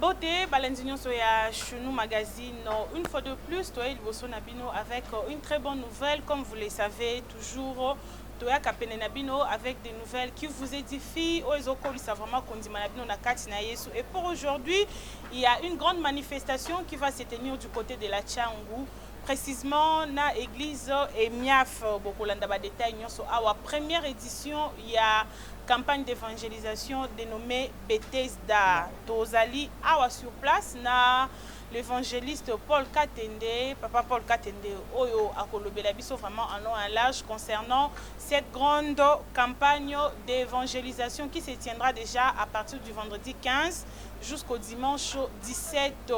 beauté, Balandinion Soya Chounou Magazine, une fois de plus, Toya Liboso Nabino avec une très bonne nouvelle, comme vous le savez, toujours Toya Kapene Nabino avec des nouvelles qui vous édifient. Oezoko Lisa vraiment Kondima Nabino Nakati na Yesu. Et pour aujourd'hui, il y a une grande manifestation qui va se tenir du côté de la Tchangou. Précisément, na église et miaf bokolanda ba détail nyonso awa première édition, il y a campagne d'évangélisation dénommée Bethesda. Tozali awa sur place na l'évangéliste Paul Katende, papa Paul Katende oyo akolobela biso vraiment en long en large concernant cette grande campagne d'évangélisation qui se tiendra déjà à partir du vendredi 15 jusqu'au dimanche 17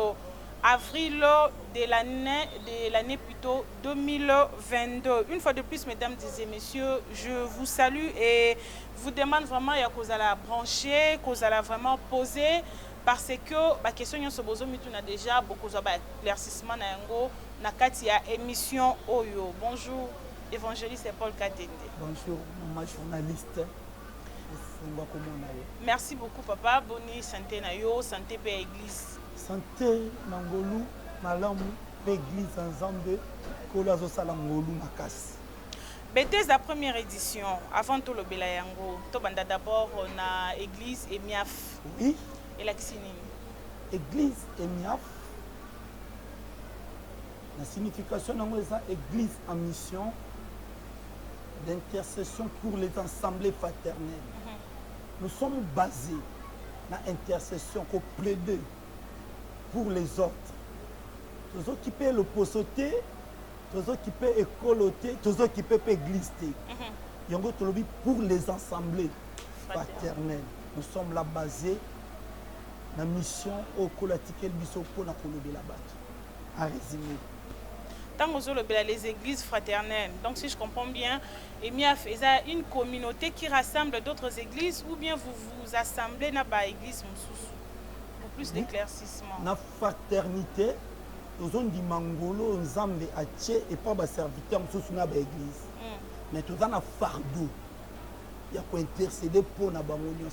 avril de l'année plutôt 2022. Une fois de plus, mesdames et messieurs, je vous salue et vous demande vraiment à cause à la brancher, cause à la vraiment poser, parce que la question est a déjà beaucoup d'éclaircissement na kati ya émission Oyo. Bonjour, évangéliste Paul Katende. Bonjour, ma journaliste. Merci beaucoup, papa. Bonne santé na yo, santé pour l'église. Santé Nangolu, Malamu, l'église ensemble, Kolazo Salangolu Nakas. Bethesda première édition, avant tout le Belayango, Tobanda d'abord na église et miaf. Oui. Et la Xinini. Église et miaf. La signification de église en mission d'intercession pour les assemblées fraternelles. Nous sommes basés dans l'intercession qu'on plaide pour les autres. Tous ceux qui peuvent le posséder, tous ceux qui peuvent écoloter, tous ceux qui peuvent égliser. Pour les assemblées fraternelles. Nous sommes là basés dans la mission au Kolatikel Bisopo na Kolobe la bas. En résumé. Tant que les églises fraternelles, donc si je comprends bien, il y a une communauté qui rassemble d'autres églises ou bien vous vous assemblez dans l'église pour plus d'éclaircissement. La fraternité, nous avons dit Mangolo, nous avons dit Aché et pas des serviteurs dans l'église. Mais tout dans le fardeau, il y a quoi intercéder pour la union.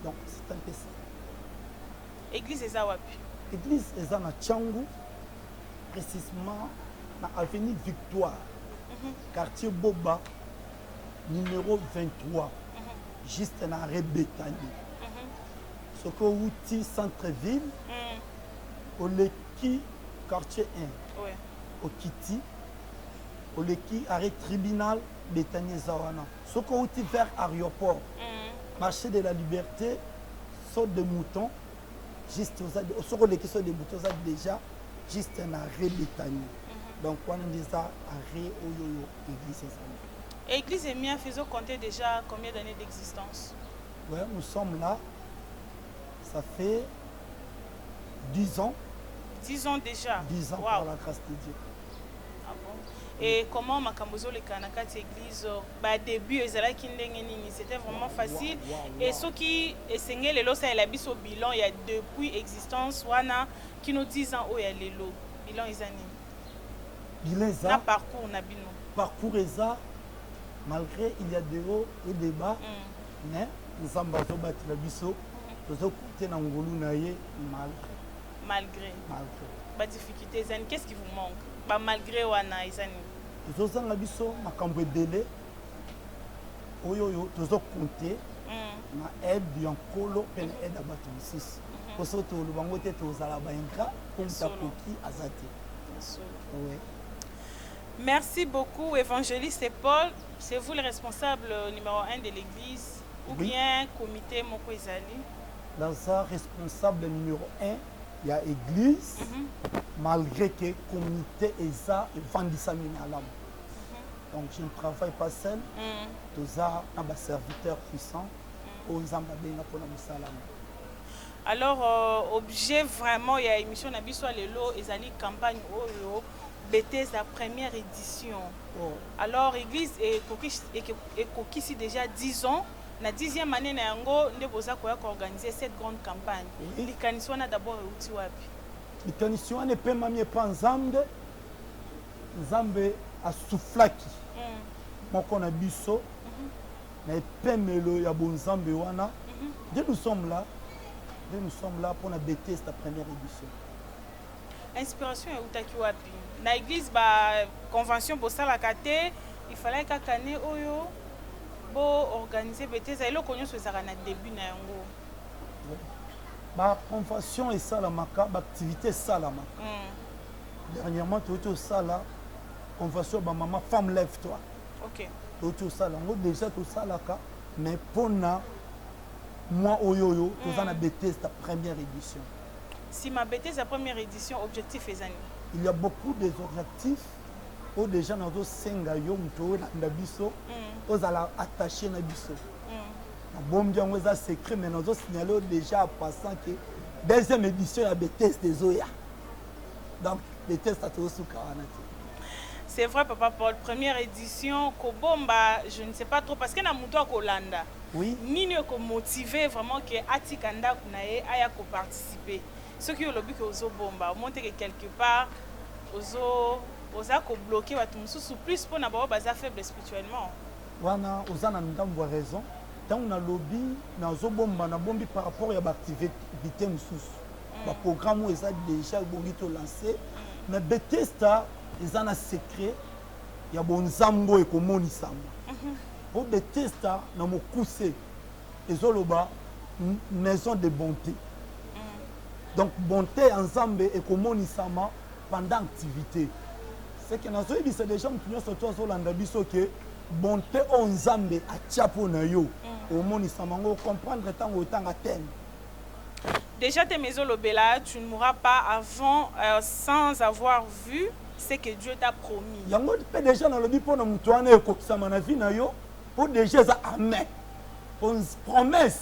Donc c'est un peu ça. L'église est à Wapi? L'église est à Tchangou. Précisément dans l'avenue Victoire, quartier Boba, numéro 23, juste dans l'arrêt Bétanie. Ce que vous dites centre-ville, au Leki, quartier 1, au Kiti, au Leki, arrêt tribunal, Bétanie Zawana. Ce que vous dites vers l'aéroport, marché de la liberté, saut de moutons, juste aux ce que les questions des moutons déjà. Juste un arrêt Bétanie. Donc, on dit ça, arrêt Oyoyo, église. Église et mien, faisons compter déjà combien d'années d'existence? Oui, nous sommes là. Ça fait 10 ans. 10 ans déjà? 10 ans par la grâce de Dieu. Ah bon? Et comment Makambozo le Kanakati église, début, c'était vraiment facile. Et ceux qui essayaient les lots, ça a bis au bilan, il y a depuis existence, wana qui nous disent en haut, il y a les lots. Bilan, ils Bilan, ça. Parcours, on a bilan. Parcours, ça, malgré il y a des hauts et des bas, mais nous sommes battus la biso, nous sommes côté dans Ngolou naïe, malgré. Pas difficulté, qu'est-ce qui vous manque? Malgré wana, ils nous sommes la biso, ma cambre délai, oyoyo, nous sommes comptés, na aide d'un colo, et aide à battre 6. Pour ça, tout le monde est aux alabaïngra, comme ta coquille azate. Merci beaucoup, évangéliste Paul. C'est vous le responsable numéro 1 de l'église ou bien comité Moko Ezali? Dans ça, responsable numéro 1, il y a l'église, malgré que le comité est ça, et vendit à l'âme. Donc, je ne travaille pas seul. Tous ça, un serviteur puissant, aux ambabéna pour la salam. Alors, objet vraiment, il y a une émission Nabiso Lelo, Ezali campagne Oyo, Bethesda première édition. Alors, l'église est coquille déjà 10 ans. La 10e année, nous avons organisé cette grande campagne. L'Ikanisson a d'abord réussi wapi? L'Ikanisson n'est pas mieux pas ensemble. Zambe a soufflaki. Moi, on a biso. Mais pas melo ya bon zambe wana. Dès nous sommes là. nous sommes là pour bêter cette première édition. Inspiration et utaki wapi? Na église ba convention bosala kate, il fallait kakane oyo bo organiser beteza elo konyo so ezaka na début na yango. Ba convention et ça la maka, ba activité ça la maka. Dernièrement tu es au sala convention ba maman femme lève-toi. OK. Tu es au sala, on déjà tout ça là mais pour na moi oyoyo, tu as bêté cette première édition. Si ma bêtise la première édition, objectif est années. Il y a beaucoup d'objectifs où des gens ont senga yo mto na biso, aux ala attaché na biso. Bon bien on a secret mais nous signaler déjà en passant que deuxième édition il y a bêtise des oya. Donc bêtise ça tout sous Karanati. C'est vrai papa Paul, première édition Kobomba, je ne sais pas trop parce que na muto a Kolanda. Oui. Nini ko motiver vraiment que atikanda kunaye aya ko participer. Ce qui est le but que ozo bomba, au monter que quelque part oza ko bloquer watu mususu plus pour na ba baza faible spirituellement. Wana oza na ndambo raison. Tant na lobby na ozo bomba na bombi par rapport à activité mususu. Ba programme eza déjà bongi to lancer, mais Bethesda eza na secret ya bonzambo e komoni samba. Pour Bethesda na mokuse ezoloba maison de bonté. Donc bonté ensemble et komoni sama pendant activité. C'est que nazo c'est déjà mtunyo soto zo landa biso que bonté onzambe a tiapo na yo. Omoni sama ngo comprendre tango tanga thème. Déjà tes maisons lobela, tu ne mourras pas avant sans avoir vu ce que Dieu t'a promis. Yango pe déjà na lobi pona mutu wana ekokisama na vie na yo. Pour déjà ça amen. Pour promesse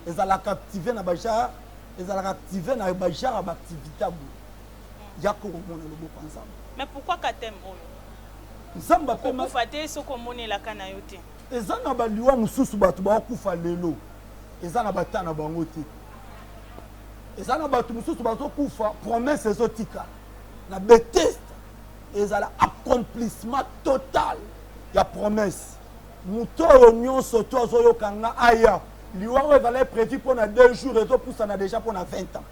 ezala captiver na baja ezala activer na baja ba activité abu. Yako komona loboko ensemble. Mais pourquoi katem oyo? Nzamba pe ma faté soko moni la kana yote. Ezana ba liwa mususu batu ba kufa lelo. Ezana batana bango te. Ezana batu mususu ba kufa promesse ezotika. Na Bethesda ezala accomplissement total ya promesse. Muto nyonso to zo kanga aya. Liwa ezala prévu pour na 2 jours et to poussa na déjà pour na 20 ans.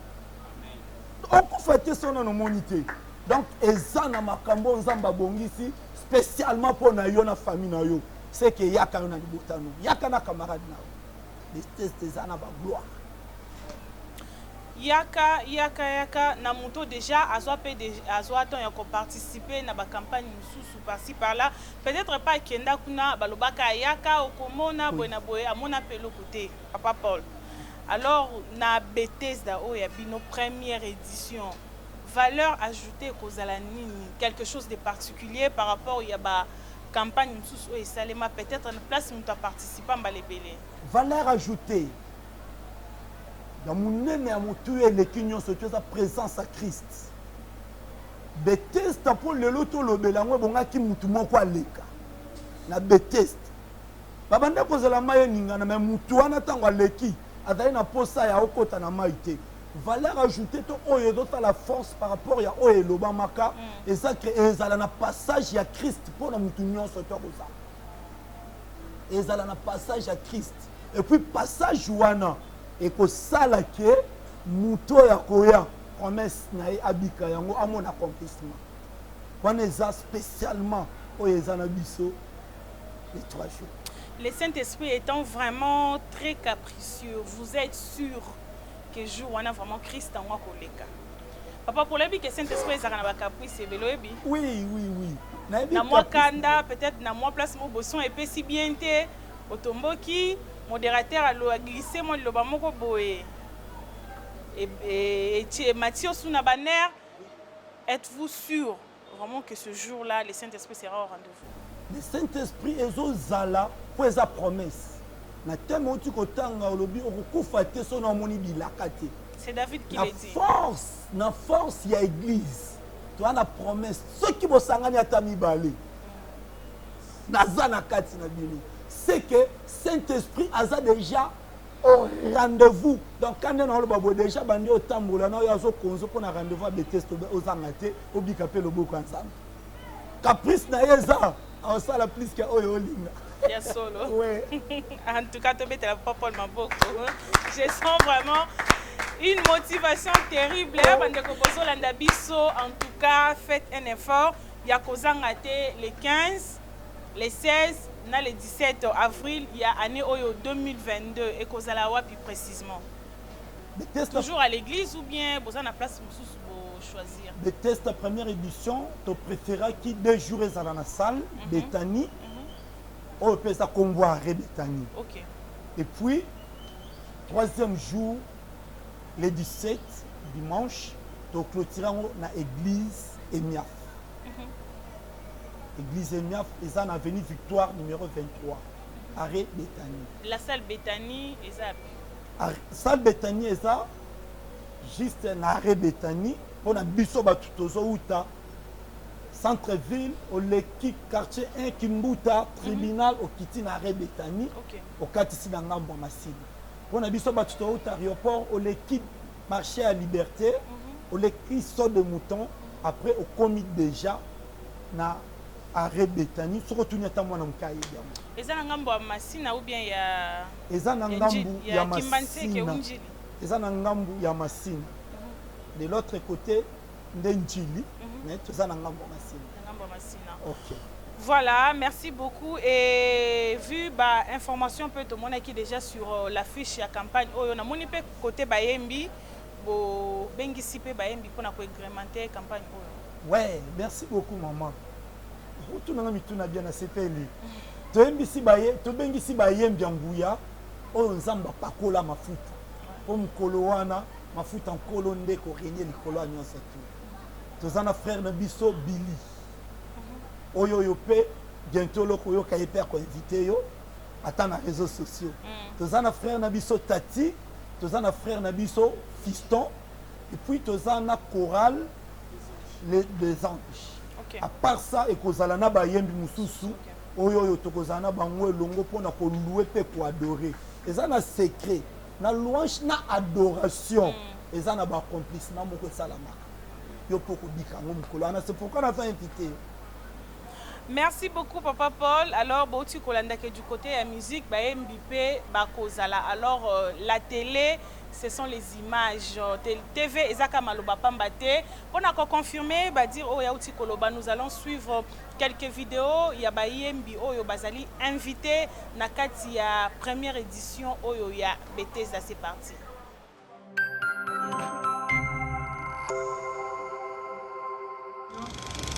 On peut fêter son anonymité. Donc, ezana makambo nzamba bongisi spécialement pour na yo na famille na yo. C'est que yaka na libotano, yaka na camarade na. Les tests ezana ba gloire. Yaka na muto déjà azwa pe azwa ton ya ko participer na ba campagne mususu par-ci par-là. Peut-être pas kenda kuna balobaka yaka okomona boena boye amona pelo côté papa Paul. Alors na Bethesda o ya bino première édition. Valeur ajoutée kozala nini, quelque chose de particulier par rapport à ba campagne mususu o esalema peut-être en place muto participer mbalebele. Valeur ajoutée. Dans mon aimé à mon tuer les quignons se sa présence à Christ. Bethesda pour le loto lobelango bonga ki mutu moko aleka. Na Bethesda. Babanda kozala maye ninga na me mutu wana tango aleki. Azali na posa ya okota na maite. Valeur ajoutée to oyo dota la force par rapport ya oyo lobamaka et ça que ezala na passage ya Christ pour na mutu nyonso to koza. Ezala na passage ya Christ. Et puis passage wana et que ça là que muto ya koya promesse na abika yango amon accomplissement. Quand eza spécialement oyo ezana biso les 3 jours. Le Saint-Esprit étant vraiment très capricieux, vous êtes sûr que jour on a vraiment Christ en moi koleka. Papa pour le que Saint-Esprit est na ba caprice beloyebi. Oui. Na moi kanda peut-être na moi place mo boson et puis si bien té otomboki modérateur a glissé mon loba moko boye. Et Mathieu Souna Banner, êtes-vous sûr vraiment que ce jour-là le Saint-Esprit sera au rendez-vous? Le Saint-Esprit est aux zala pour sa promesse. Na thème où tu kotanga olobi okufa te so na moni bilakate. C'est David qui l'a dit. Na force ya église. Tu as la promesse ceux qui vont sangani atami balé. Nazana kati na bino. C'est que Saint-Esprit a déjà au rendez-vous. Donc quand on a le déjà bandi au tambola na yazo konzo pour na rendez-vous à Bethesda aux angate au bikapé le boko ensemble. Caprice na yeza on ça la plus que oyo linga. Ya solo. Ouais. En tout cas, tu la Paul Maboko. Je sens vraiment Une motivation terrible. En tout cas, faites un effort. Il y a les 15, les 16, le 17 avril, il y a année 2022 et Kozala Wapi précisément. Toujours à l'église ou bien vous avez la place pour choisir? Le test première édition, tu préférais qui 2 jours dans la salle, Bethany, ou peut ça convoi Bethany. Ok. Et puis, 3e jour, le 17, dimanche, tu clôturons dans l'église Emiaf. Église Emiaf, et ça, avenue Victoire numéro 23, arrêt Bethany. La salle Bethany, et ça? La salle Bethany, et ça, juste un arrêt Bethany, pour un biso batutozo outa, centre-ville, au l'équipe quartier 1, Kimbuta, tribunal, au Kitine, arrêt Bethany, au Katisi Nangambo Massine. Pour un biso batutozo outa, aéroport, au l'équipe marché à Liberté, au l'équipe saut de mouton, après, au commis déjà, na arrêt Bethany, sur retourner à moi dans le cas. Et ça, Nangambo Massine, ou bien il y a. Et ça, Nangambo, il y a Massine. Et ça, Nangambo, il y a Massine. De l'autre côté, Ndjili, mais tout ça, Nangambo Massine. Ok. Voilà, merci beaucoup. Et vu l'information, tout le monde qui est déjà sur l'affiche de la campagne, on a mon côté Bayembi, pour Bengisipe Bayembi pour agrémenter la campagne. Ouais, merci beaucoup, maman. Tout le monde est bien à CPL. Tu Bengisi Bayembi en Gouya, on zamba pakola mafuta. Pour Mkolowana, mafuta en kolonde ko régner le kolo à nyonso tout. Tu as un frère Nabiso Billy. Oyo yope bientôt le koyo kayeper ko invité yo attend les réseaux sociaux. Tu as un frère Nabiso Tati, tu as un frère Nabiso Fiston et puis tu as un choral les deux anges. Okay. À part ça, et kozalana bayembi mususu, oyo yo tokozana bango longo pona ko louer pe ko adorer. Et ça na secret, na louange na adoration. Et ça na ba complice na moko salama. Yo poko bikango mukolo ana c'est pourquoi on a fait inviter. Merci beaucoup Papa Paul. Alors boti kolanda que du côté la musique bayembi pe bakozala. Alors la télé ce sont les images. TV Ezaka Maloba Pambate. On a confirmé, dire oh Yaouti Koloba, nous allons suivre quelques vidéos. Il y a Bayembi Oyo Bazali invité Nakati ya première édition Oyo ya Bethesda, c'est parti.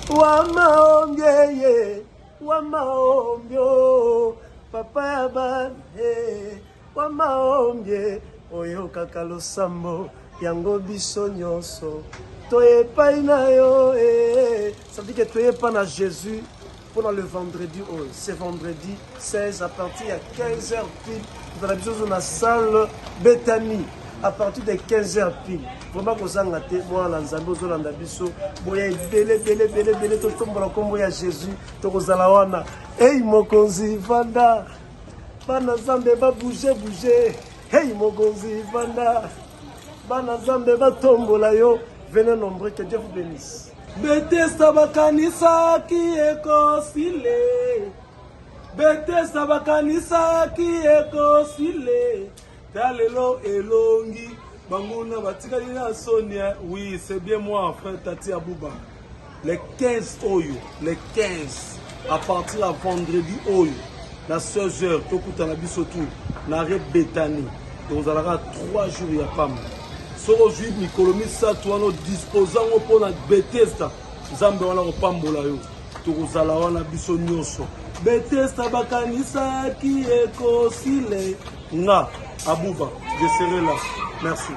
Wamaombye wamaombyo papa yabane wamaombye oyo kaka losambo yango biso nyonso toyepai na yo ça veut dire que toyepa na Jésus pendant le vendredi c'est vendredi 16 à partir de 15h pile dans la biso na salle Bethany à partir de 15h pile vraiment kozanga te mwana nzambe ozolanda biso boya bele to tombola kombo ya Jésus to kozala wana hey mokonzi vanda bana nzambe ba bouger hey mokonzi vanda bana nzambe ba tombola yo venez nombreux que Dieu vous bénisse. Bethesda bakanisa ki ekosile Bethesda bakanisa ki ekosile Dalelo elongi bangona batikali na Sonia. Oui, c'est bien moi frère Tati Abouba. Les 15 oyo, les 15 à partir de vendredi oyo na 16h tokuta na biso tout na arrêt Bethany. Donc on aura 3 jours ya pam. Soro juif mikolomi sa toano disposant pour na Bethesda. Zambe wana opambola yo. Tokozala wana biso nyonso. Bethesda bakanisa ki ekosile nga Abouba, je serai là. Merci.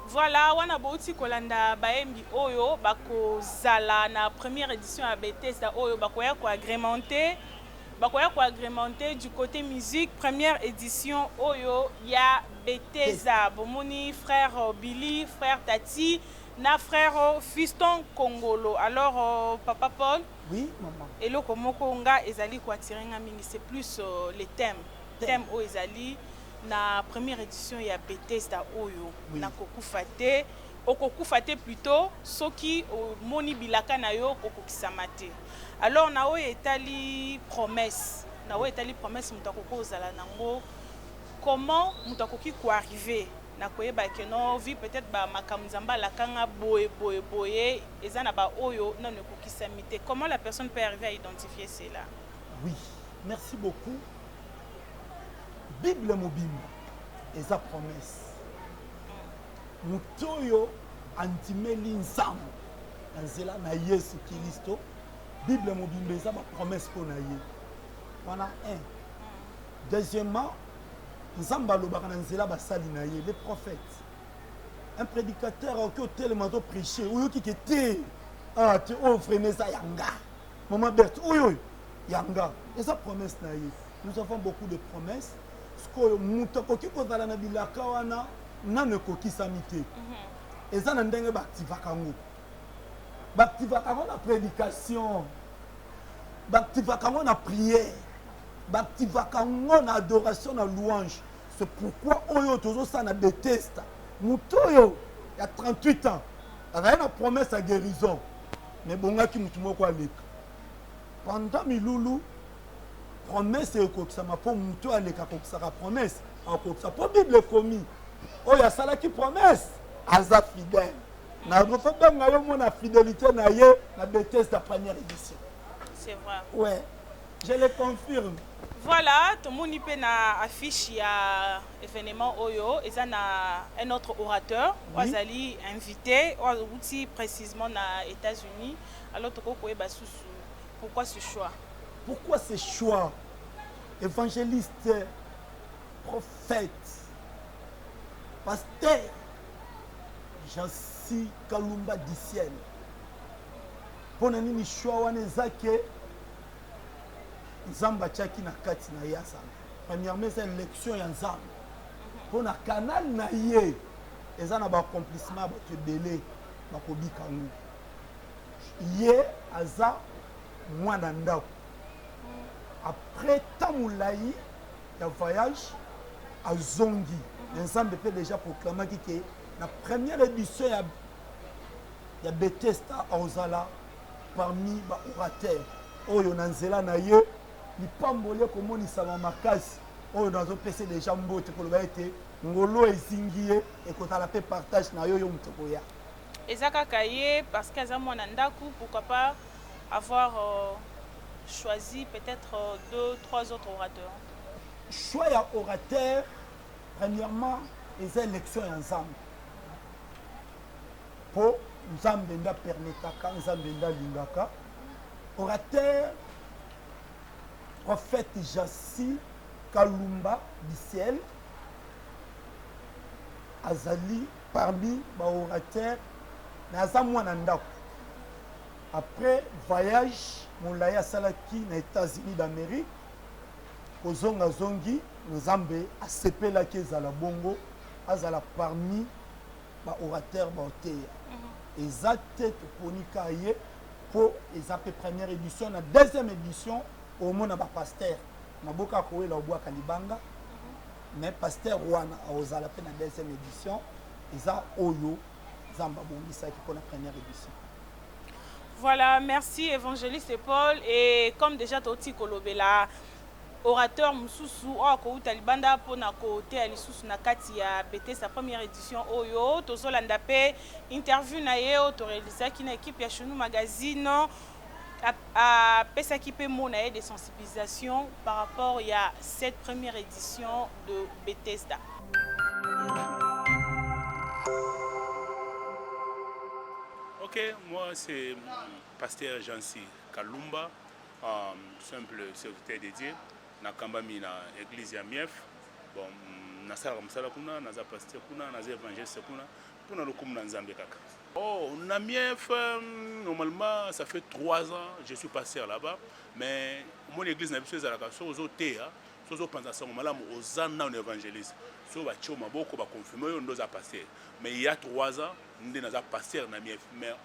Voilà, wana bouti kolanda baembi oyo bako zala na première édition à Bethesda oyo bakoya ko agrémenté du côté musique première édition oyo ya Bethesda. Bomoni frère Billy, frère Tati, na frère Fiston Kongolo. Alors Papa Paul. Oui, maman. Et le komoko nga ezali ko attirer mingi, c'est plus les thèmes. Thème o ezali na première édition ya Bethesda oyo na kokufate okokufate plutôt soki moni bilaka na yo kokokisama te. Alors na o etali promesse na oyo etali promesse moto akoki ozala nango comment moto akoki koarrive na koyeba ke no vi peut-être bamakambo nzambe alakanga boye eza na baoyo nano ekokisami te. Comment la personne peut arriver à identifier cela? Oui, merci beaucoup. Bible mobimba eza promesse moto oyo andimeli nzambe na nzela na Yesu Kristo. Bible mobimba eza bapromesse mpo na ye wana un. Deuxièmement, nzambe alobaka na nzela basali na ye les prophètes. Un prédicateur oki otelema to prêcher oyoki ke te te oyo vraiment eza yanga Maman Berthe oyo yanga eza promesse na ye. Nous avons beaucoup de promesses. Sko moto akoki kozala na bilaka wana nano ekokisami te. Eza na ndenge baaktivaka yango. Baaktivaka yango na prédication, baaktivaka yango na prière, baaktivaka yango na adoration, na louange. C'est pourquoi oyo tozosala na Bethesda moto oyo ya 38 ans azali na promesse ya guérison mais bongaki motu moko aleka pendant milulu promesse ekokisama mpo moto aleka akokisaka promesse akokisa mpo Bible ekomi oyo asalaki promesse aza fidèle. Nakobenga yo mona fidélité na ye na Bethesda première édition. C'est vrai. Ouais, je le confirme. Voilà, tout le monde peut na affiche ya événement Oyo, et ça na un autre orateur, Wazali invité, outil précisément na États-Unis. Alors tu peux pourquoi ce choix? Pourquoi ce choix? Évangéliste, prophète, pasteur, Jansi Kalumba du ciel. Pour nini choix wana zake Nzamba tchaki na kati na yasa. Premièrement, c'est l'élection ya Nzamba. Pour na canal na ye, eza na ba accomplissement ba tebele ba kobika ngu. Ye aza mwana ndako. Après tamulai ya voyage à Zongi, Nzamba peut déjà proclamer que la première édition ya Bethesda ozala parmi ba orateurs. Oyo nanzela na ye lipambole komonisama makasi oyo nazopesa déjà mbote koloba ete ngolo ezingi ye ekotala pe partage na yo moto koya ezaka kaye parce que aza mwana ndaku, pourquoi pas avoir choisi peut-être 2-3 autres orateurs. Choix ya orateur premièrement les élections ensemble pour nzambe nda permetaka nzambe nda lingaka orateur prophète Jansi Kalumba du ciel azali parmi ba orateur naza mwana ndako. Après voyage molaya salaki na États-Unis d'Amérique kozonga zongi nzambe asepelaki ezala bongo azala parmi ba orateur ba oteya eza te toponika ye po eza pe première édition na deuxième édition au monde na ba pasteur na boka koela obwaka libanga mais pasteur wana ozala pe na deuxième édition eza oyo zamba bongisa ki pour la première édition. Voilà, merci évangéliste Paul. Et comme déjà Toti Kolobela, orateur Moussoussou, ko talibanda po na côté alisusu na kati ya BT sa première édition Oyo, tozo landape interview na ye autoréalisa ki na équipe ya Chounou Magazine a pesa ki pe mo na ye de sensibilisation par rapport à cette première édition de Bethesda. Ok, moi c'est pasteur Jansi Kalumba, simple secrétaire dédié, na kambami na église ya Mief. Bon, na sala msala kuna, na za pasteur kuna, na za évangéliste kuna, pour na lokumu na nzambe kaka. Oh, na Mief, normalement ça fait 3 ans, je suis pasteur là-bas, mais mon église na biso ezalaka sozo tea, sozo panza sango malamu ozana un évangéliste. So ba choma boko ba confirmer yo ndoza pasteur. Mais il y a 3 ans, nous avons pasteur na Mief. Mais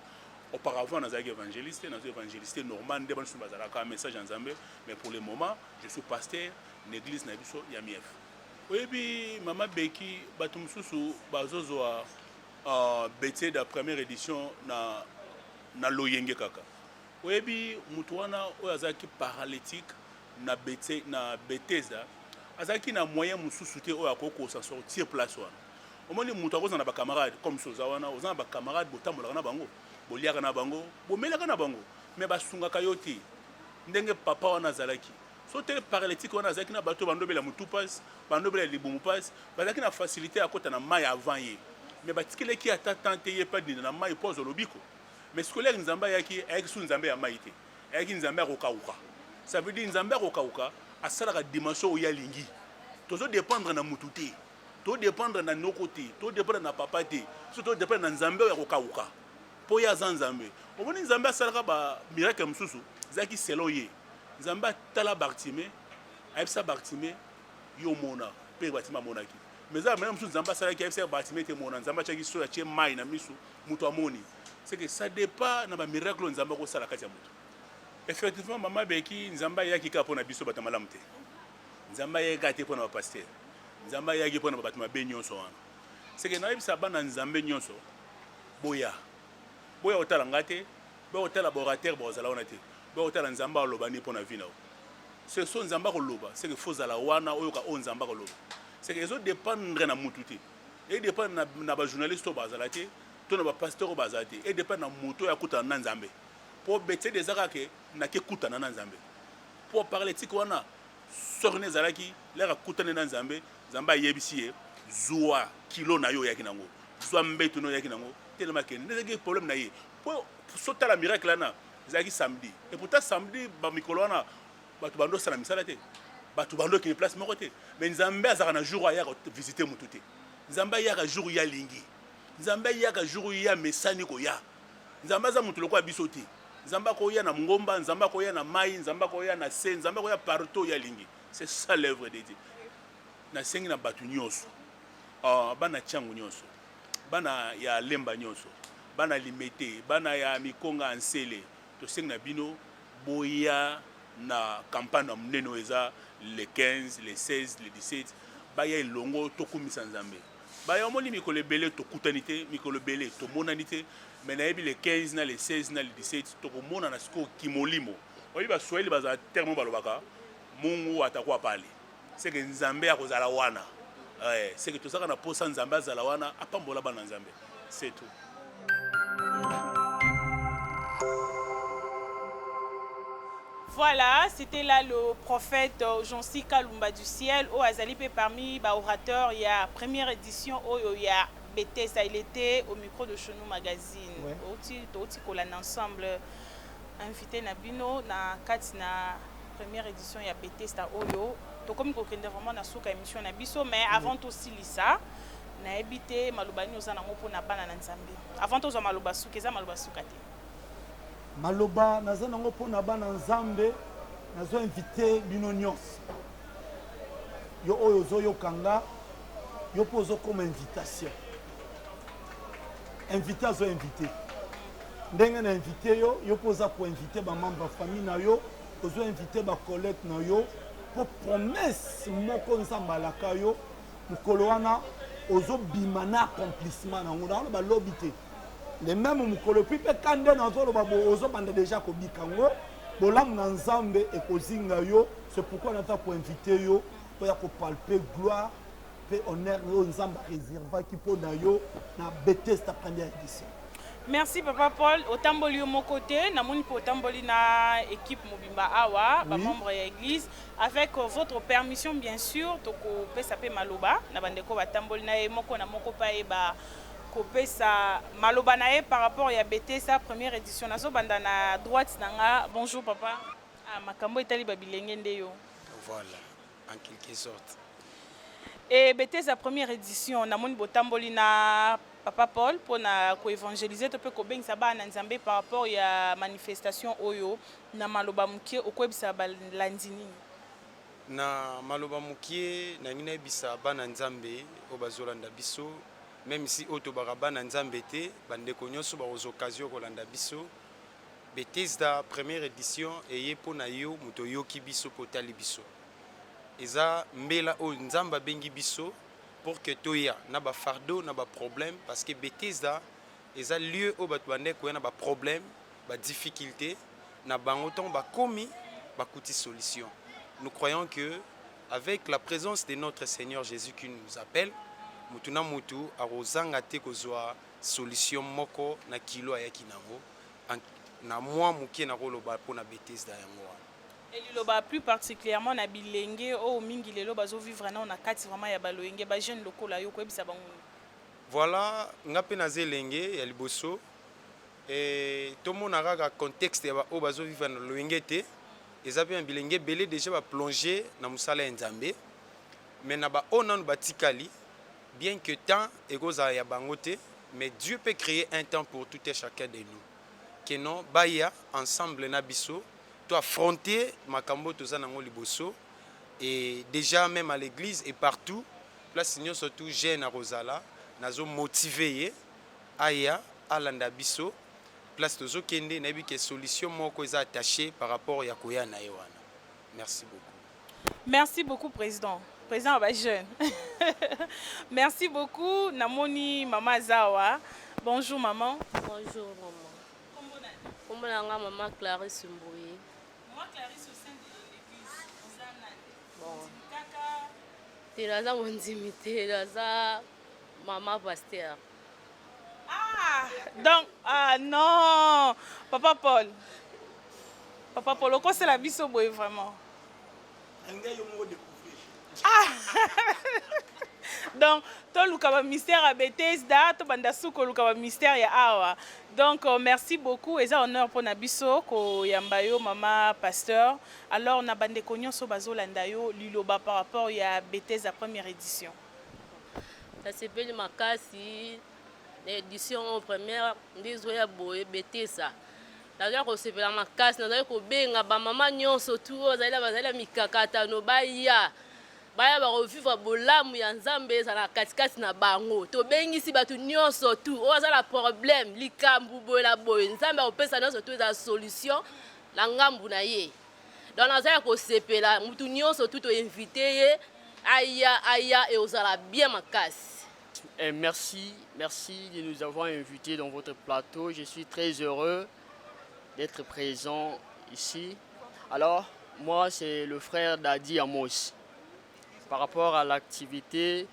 auparavant, nous avons évangéliste, nous avons évangéliste normal, nous avons un message en Zambie. Mais pour le moment, je suis pasteur de l'église na biso ya Mief. Oui, puis Maman Beki, Batum Susu, Bazozo a bêté de la première édition na Loyenge Kaka. Oui, puis Moutouana, Oyazaki paralytique, na Bethesda azaki na moyen mususu te oyo akokosa sortir place wana omoni mutu akozala na bacamarade comme soza wana oza na bacamarade botambolaka na bango boliaka na bango bomelaka na bango me basungaka yo te ndenge papa wana azalaki so te paralytique wana azalaki na bato bandobela mutu pasi bandobela libumu pasi bazalaki na facilité akota na mai avant ye me batikelaki ata tante ye pa dina na mai mpo azolobiko mais scolaire nzambe ayaki su nzambe ya mai te ayaki nzambe akokauka ça veut dire nzambe akokauka asalaka dimension oyo alingi tozodépendre na mutu te todépendre na noko te todépendre na papa te so todépendre na nzambe oyo akokauka mpo ye aza nzambe omoni nzambe asalaka bamiracle mosusu ezalaki selon ye nzambe atala Bartime ayebisa Bartime yo mona mpe Bartime amonaki mais eza mena mosusu nzambe asalaki ayebisa Bartime te mona nzambe atiaki so atie mai na miso moto amoni c'est que ça dépend na bamiracle oyo nzambe akosala kati ya moto effectivement mama beki nzambe ayaki kaka mpona biso bato malamu te nzambe ayaki kaka te mpona bapaster nzambe ayaki mpona bato mabe nyonso wana c'est que nayebisa bana nzambe nyonso boya otala nga te boya otala baorateur bozala wana te boya otala nzambe aloba ni mpona vi na yo c'est so nzambe akoloba c'est que fo ozala wana oyoka oyo nzambe akoloba c'est que ezodépendre na mutu te edépendre na bajournaliste oyo bazala te to na bapaster oyo bazala te edépendre na moto oyo akutana na nzambe mpo betiede ezaka ke nake kutana na nzambe mpo paralytique wana sorne ezalaki lere akutane na nzambe nzambe ayebisi ye zwa kilo na yo oyaki nango zwa mbeto na oyaki nango telema ke ndezaki problème na ye mpo sotala miracle wana ezalaki samedi et pourtant samedi bamikolo wana bato bandosala misala te bato bandokende place moko te mais nzambe azalaka na jour ayaka visite motu te nzambe ayaka jour ya lingi nzambe ayaka jour ya mesani koya nzambe aza motu lokola biso te nzambe akoya na ngomba nzambe akoya na mai nzambe akoya na se nzambe akoya partout ya lingi c'est ça l'œuvre de Dieu nasengi na bato nyonso bana tiango nyonso bana ya lemba nyonso bana limete bana ya mikonga ansele tosengi na bino boya na campagne na munene eza le 15 le 16 le 17 baya elongo tokumisa nzambe baya omoni mikolo ebele tokutani te mikolo ebele tomonani te mais nayebi le 15 na le 16 na le 17 tokomona na sikoyo kimolimo oyebi baswahili bazala terme balobaka mungu atakuwa pale c'est que nzambe akozala wana c'est que tozalaka na posa nzambe azala wana apambola bana nzambe c'est tout. Voilà, c'était là le prophète Jansi Kalumba du ciel. Au Azalipe parmi les orateurs, il y a première édition, il y a Bethesda, il était au micro de Chenou Magazine. Aussi ensemble invité Nabino na Katina première édition il y a Bethesda Oyo. Donc comme qu'on vraiment na souka émission Nabiso, mais avant aussi Lisa, na habité Malobani aux anango na bana na Nzambe. Avant tout Maloba souka, eza Maloba souka te. Maloba naza nango pona bana Nzambe nazo invité bino nyonso yo oyo zo yo kanga yo pozo comme invitation invité azo invité ndenge na invité yo poza ko invité ba membre famille na yo ozo invité ba collègue na yo pour promesse moko Nzambe alaka yo mukolo wana ozo bimana accomplissement na ngona ba lobité les mêmes mukolo puis pe kande na zo ba ozo bande déjà ko bikango bolamu na Nzambe e kozinga yo c'est pourquoi on a pour inviter yo pour ya ko palper gloire pe honneur yo Nzambe réserva ki po na yo na Bethesda première édition. Merci Papa Paul. Au tamboli mon côté, na moni po tamboli na équipe Mobimba Awa, ba membre ya église avec votre permission bien sûr toko pesa pe maloba na bandeko ba tamboli na moko na moko pa e ba ko pesa maloba na e par rapport ya Bethesda première édition nazo banda na droite nanga. Bonjour papa. Ah makambo etali ba bilenge nde yo. Voilà, en quelque sorte. Et Bethesda première édition na moni bo tamboli na Papa Paul pour évangéliser to pe ko bengisa bana Nzambe par rapport ya manifestation oyo na maloba mukie okwebisa balandini na maloba mukie na ngina bisa bana Nzambe obazolanda biso même si oto bana Nzambe te bande ko nyonso ba aux occasions kolanda biso Bethesda première édition eye pona yo muto yoki biso potali biso eza mbela o Nzamba bengi biso pour que toya na ba fardeau na ba problème parce que Bethesda eza lieu où batu bande ko na ba problème ba difficulté na bango ton ba komi ba kuti solution nous croyons que avec la présence de notre Seigneur Jésus qui nous appelle, mutuna mutu arozanga te kozwa solution moko na kilo ayaki nango na mwa mukie na koloba pona Bethesda yango wana. Et liloba plus particulièrement na bilenge o mingi lelo bazo vivre na kati vraiment ya baloyenge ba jeune lokola yo ko ebisa bango. Voilà, nga pe na zelenge ya liboso et tout le monde a un contexte o bazo vivre na loyenge te. Eza pe bilenge belé déjà ba plonger na musala ya Nzambe. Mais na ba onanu batikali bien que temps egoza ya bangote, mais Dieu peut créer un temps pour tout et chacun de nous. Que non baya ensemble na biso to affronter makambo to zanango liboso et déjà même à l'église et partout place signon surtout jeune à Rosala nazo motiver aya alanda biso place tozo kende na bi que solution moko eza attaché par rapport ya koya na yewana. Merci beaucoup. Merci beaucoup président. Président ba jeune. Merci beaucoup namoni maman Zawa. Bonjour maman. Bonjour maman. Comment on a maman Clarisse Mbouye. Maman Clarisse au sein de l'église. Bon. Tiraza mondimité, tiraza maman pasteur. Ah, donc non, Papa Paul. Papa Paul, on c'est la biso boy vraiment. Ah. Donc, to lukaba mystère à Bethesda, to banda suko lukaba mystère ya awa. Donc, merci beaucoup. Et ça honneur pour Nabiso, ko yambayo mama pasteur. Alors, on a bandé konyon so bazo landayo liloba par rapport à Bethesda première édition. Ça s'appelle Makasi, l'édition première, ndizoya boye Bethesda. D'ailleurs, on s'appelle Makasi, ndayo ko benga ba mama nyonso tout, bazala mikakata no baya. Baya ba revivre bolamu ya Nzambe za na katikati na bango to bengisi batu nyonso tu o za la problème likambu bola boy Nzambe opesa nyonso tu za solution la ngambu na ye donc naza ko sepela mutu nyonso tu to inviter ye aya et ozala bien makasi. Merci de nous avoir invités dans votre plateau. Je suis très heureux d'être présent ici. Alors moi c'est le frère Dadi Amos. Par rapport à l'activité,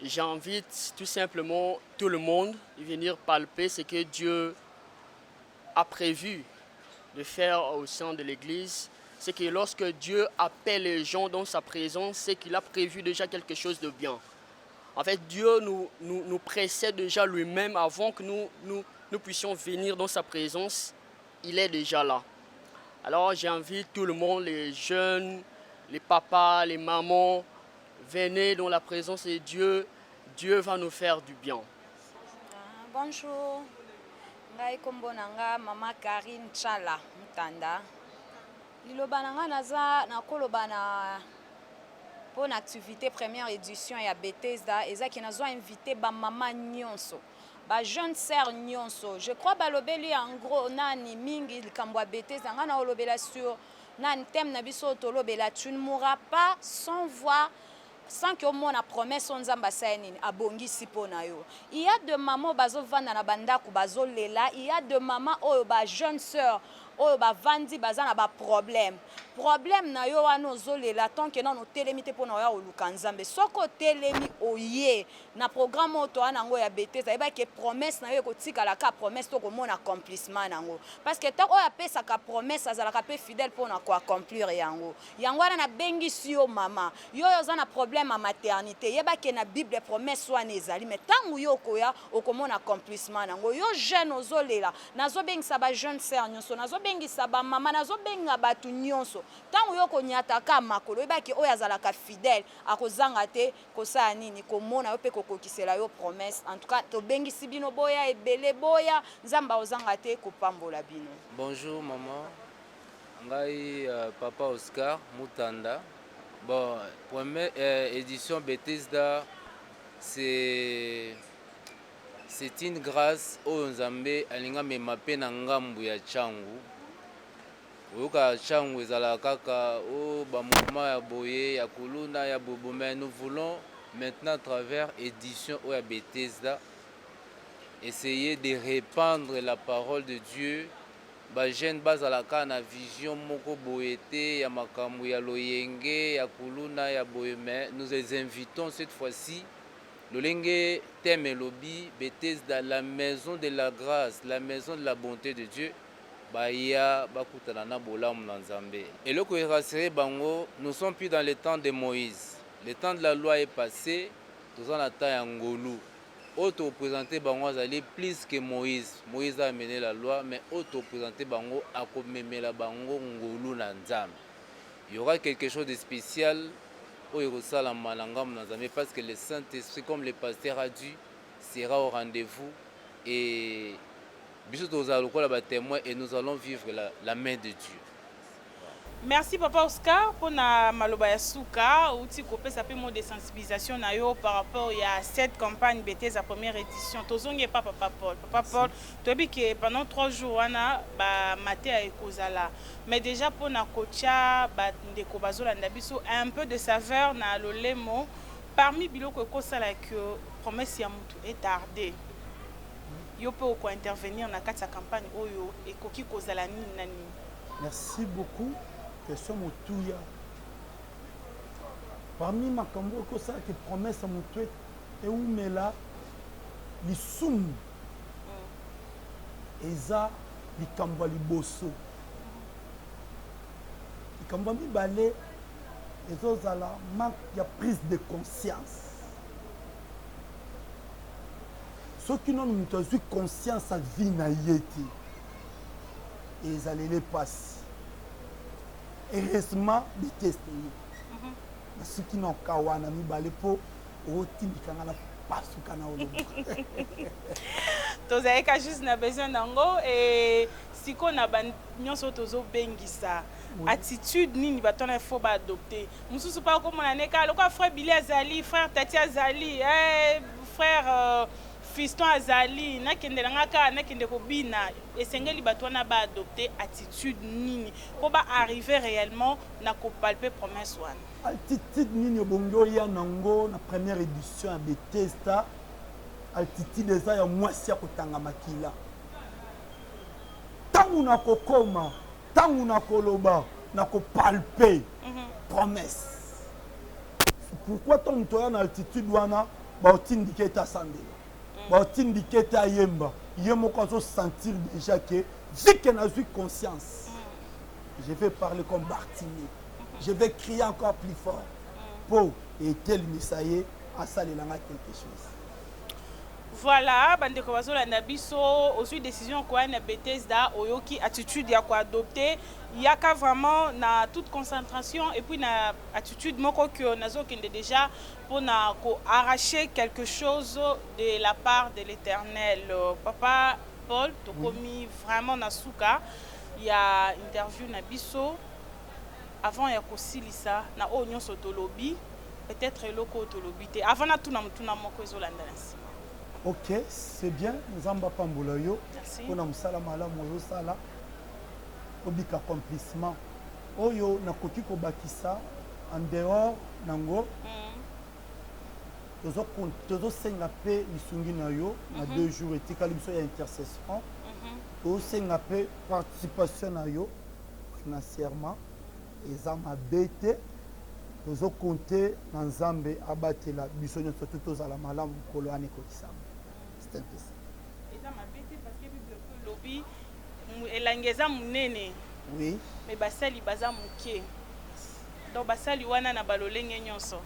j'invite tout simplement tout le monde à venir palper ce que Dieu a prévu de faire au sein de l'Église. C'est que lorsque Dieu appelle les gens dans sa présence, c'est qu'il a prévu déjà quelque chose de bien. En fait, Dieu nous précède déjà lui-même avant que nous puissions venir dans sa présence. Il est déjà là. Alors j'invite tout le monde, les jeunes, les papas, les mamans, venez dans la présence de Dieu. Dieu va nous faire du bien. Bonjour. Ngai kombo nanga mama Karine Chala Mutanda. Liloba nanga naza na koloba na pour une activité première édition ya Bethesda ezaki nazo invité ba mama nyonso. Ba jeune sœur nyonso. Je crois balobeli en gros nani mingi likambo ya Bethesda nga na olobela sur nani thème na biso tolobela tu ne mourras pas sans voir sans que mon a promesse on zamba saini abongisi pona yo. Il y a de mamans bazo vanda na bandaku bazo lela, il y a de mamans oh ba jeune sœur oh ba vandi bazana ba problème na yo wana ozolela tant que non telemite pona ya oluka nzambe soko telemi oye na programme oto ana ngo ya Bethesda eba ke promesse na yo kotika la ka promesse to ko mona accomplissement nango parce que tant o ya pesa ka promesse azala ka pe fidèle pona ko accomplir yango wana na bengi si yo mama yo zana problème à maternité yeba ke na Bible promesse wana ezali mais tangu yo koya okomona accomplissement nango yo jeune ozolela nazo bengisa ba jeune sœur nyonso nazo bengisa ba mama nazo benga batu nyonso tangu yo konyata ka makolo yeba ke oyo azalaka fidèle akozanga te kosala nini komona yo pe kokokisela yo promesse en tout cas to bengisi bino boya ebele boya nzamba ozanga te kopambola bino. Bonjour maman. Ngai papa Oscar Mutanda. Bon, première édition Bethesda, c'est une grâce au Nzambe alinga memape na ngambu ya changu. Oyoka changu ezala kaka o ba mouvement ya boye ya kuluna ya bobo, nous voulons maintenant à travers édition au Bethesda essayer de répandre la parole de Dieu bajeune bazalaka na vision moko boye te ya makambo ya loyenge ya kuluna ya boye, mais nous les invitons cette fois-ci lolenge thème elobi Bethesda, la maison de la grâce, la maison de la bonté de Dieu, baya bakutana na bolamu na Nzambe. Eloko erasere bango, nous sommes plus dans le temps de Moïse. Le temps de la loi est passé, nous en attend ya ngolu. Auto présenté bango azali plus que Moïse. Moïse a amené la loi, mais auto présenté bango a komemela bango ngolu na Nzambe. Il y aura quelque chose de spécial au Yerusalem Malangam na Nzambe parce que le Saint-Esprit, comme le pasteur a dit, sera au rendez-vous et nous allons témoin et nous allons vivre la main de Dieu. Merci Papa Oscar pour na maloba ya suka outi kopesa pe mot de sensibilisation na yo par rapport à cette campagne Bethesda première édition. Tozonge pas Papa Paul. Papa Paul, tu dis que pendant 3 jours wana ba maté a ekozala. Mais déjà pour na kocha ba ndeko bazolanda biso un peu de saveur na lolemo parmi biloko ekosala que promesse ya mutu est tardée. Yo peut ko intervenir na kati ya campagne oyo ekoki kozala nini na nini. Merci beaucoup. Question Moutouya. Parmi ma cambo que ça qui promesse à Moutouya et où mais là les soum eza les cambo les bosso les cambo mi balé les autres à la manque il y a prise de conscience ceux qui n'ont pas eu conscience à vie na yeti et ils allaient les passer. Heureusement, les tests. Ceux qui n'ont qu'à voir, ils balé pour au team qui n'a pas su canal. Tous avez qu'à juste na besoin d'ango et si qu'on a bannion sur tozo bengisa attitude ni batona faut ba adopter. Mususu pas comme on a neka le quoi frère Billy Azali, frère Tati Azali, frère fiston Azali na kende ngaka na kende ko bina esengeli batwana ba adopter attitude nini pour ba arriver réellement na ko palper promesse wana attitude nini bongo ya nango na première édition à Bethesda attitude eza ya mwasi ya kotanga makila tangu na kokoma tangu na koloba na ko palper promesse pourquoi ton toya na attitude wana ba otindike ta sandela Baotindike ta yemba, yemoko zo sentir déjà que vu qu'elle a eu conscience, je vais parler comme Bartimée, je vais crier encore plus fort pour et tel Messaïe à salelanga quelque chose. Voilà, bandeko bazolanda biso aussi décision quoi na Bethesda oyoki attitude ya ko adopter yaka vraiment na toute concentration et puis na attitude moko que nazo kende déjà pour na ko arracher quelque chose de la part de l'Éternel. Papa Paul to komi vraiment na suka il y a interview na biso avant ya ko silisa na o nyonso to lobby peut-être eloko to lobby te avant na tuna mutuna moko ezolanda na sima. Ok, c'est bien. Nous avons pas mboloyo. On a musala mala moyo sala. Obika accomplissement. Oyo na koki ko bakisa en dehors nango. Tozo senga pe lisungi na yo na 2 jours et kalibso ya intercession. Tozo senga pe participation na yo financièrement. Eza mabete. Tozo compter na Nzambe abatela biso nyonso tozala malamu kolo ane kokisama. C'est un peu ça. Eza mabete parce que Bible peut lobby elangeza munene. Oui. Mais basali baza muke. Donc basali wana na balolenge nyonso.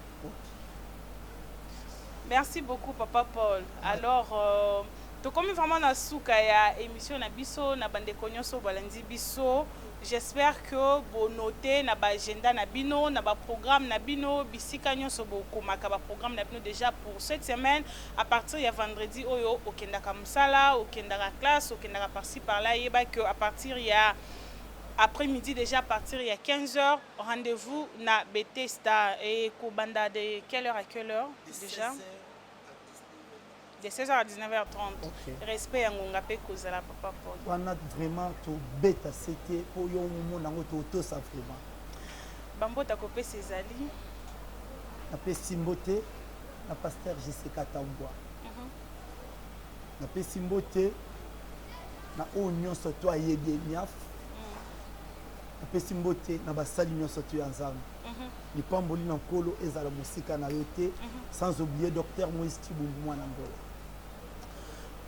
Merci beaucoup Papa Paul. Alors to comme vraiment na suka ya émission na biso na bandeko nyonso balandi biso. J'espère que vous notez na ba agenda na bino na ba programme na bino bisika nyonso bokomaka ba programme na bino déjà pour cette semaine à partir de vendredi oyo okendaka musala okendaka classe okendaka par-ci par-là yeba que à partir ya après-midi déjà à partir il y a 15h rendez-vous na Bethesda et kobanda de quelle heure à quelle heure déjà de 16h à 19h30. Okay. Respect à Ngonga pe kozala Papa Paul. On a vraiment tout bêta c'était pour yo moment nango to ça vraiment. Bambo ta kopé Césali. Na pe Simboté, na pasteur Jessica Tambwa. Na pe Simboté na oyo nyonso to ayebi eniaf apesi mbote na basali nyonso to ya nzambe lipamboli na nkolo ezala mosika na yo te sans oublier docteur Moïse Tibumbu mwana mbola.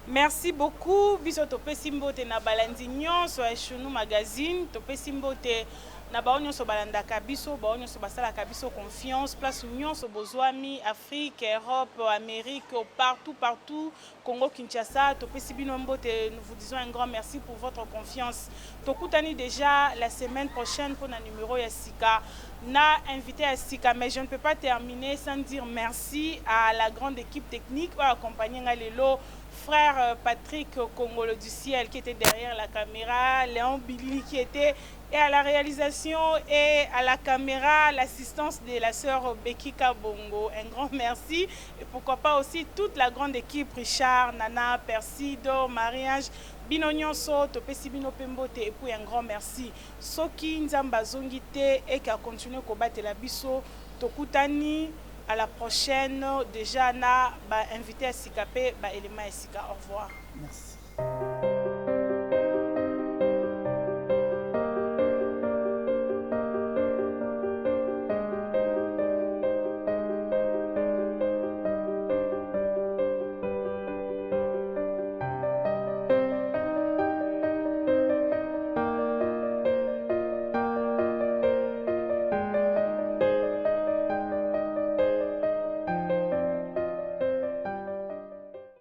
Merci beaucoup. Biso topesi mbote na balandi nyonso ya Chounu Magazine. Topesi mbote na bao nyonso balandaka biso, bao nyonso basalaka biso confiance, place nyonso bozwami, Afrique, Europe, Amérique, partout, Congo, Kinshasa. Topesi bino mbote, nous vous disons un grand merci pour votre confiance. Tokutani déjà la semaine prochaine pour un numéro ya Sika. Na invité à Sika, mais je ne peux pas terminer sans dire merci à la grande équipe technique qui a accompagné Ngalelo, frère Patrick Congolo du Ciel qui était derrière la caméra, Léon Billy qui était et à la réalisation et à la caméra, l'assistance de la sœur Becky Kabongo. Un grand merci. Et pourquoi pas aussi toute la grande équipe, Richard, Nana, Persido, Marie-Ange, Binonyonso, Topesi Bino Pembote, et puis un grand merci. Soki Nzamba Zongite et qui a continué à combattre la biso, Tokutani, à la prochaine. Déjà, na invité à Sikapé, élément à Sika. Au revoir. Merci.